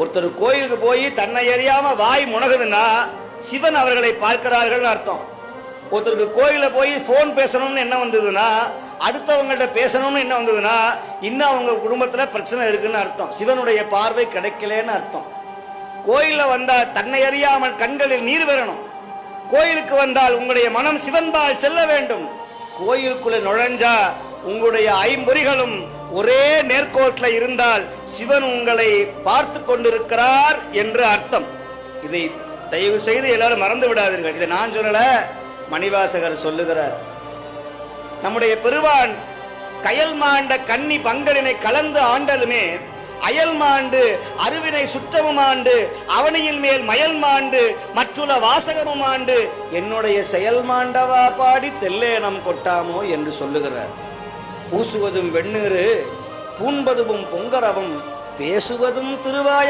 ஒருத்தர் கோயிலுக்கு போய் தன்னை அறியாம வாய் முனகுதுன்னா சிவன் அவர்களை பார்க்கிறார்கள் அர்த்தம். ஒருத்தருக்கு கோயில போய் போன் பேசணும்னு என்ன வந்ததுன்னா, அடுத்தவங்கள்ட்ட பேசணும்னு என்ன வந்ததுன்னா, இன்னும் அவங்க குடும்பத்துல பிரச்சனை இருக்குன்னு அர்த்தம். சிவனுடைய பார்வை கிடைக்கலன்னு அர்த்தம். கோயில வந்தா தன்னை அறியாமல் கண்களில் நீர் வரணும். கோயிலுக்கு வந்தால் உங்களுடைய மனம் சிவன்பால் செல்ல வேண்டும். கோயிலுக்குள்ள நுழைஞ்சா உங்களுடைய ஐம்பொறிகளும் ஒரே நேர்கோட்டில் இருந்தால் சிவன் உங்களை பார்த்து கொண்டிருக்கிறார் என்று அர்த்தம். இதை தயவு செய்து எல்லாரும் மறந்து விடாதீர்கள். இதை நான் சொல்லல, மணிவாசகர் சொல்லுகிறார். நம்முடைய பெருவான் கயல் மாண்ட கன்னி பங்கலினை கலந்து ஆண்டலுமே அயல் மாண்டு அருவினை சுற்றமும் ஆண்டு அவனியில் மேல் மயல் மாண்டு மற்றுள்ள வாசகமும் ஆண்டு என்னுடைய செயல் மாண்டவா பாடி தெல்லேனம் கொட்டாமோ என்று சொல்லுகிறார். பூசுவதும் வெண்ணீரு பூண்பதும் பொங்கரவும் பேசுவதும் திருவாயா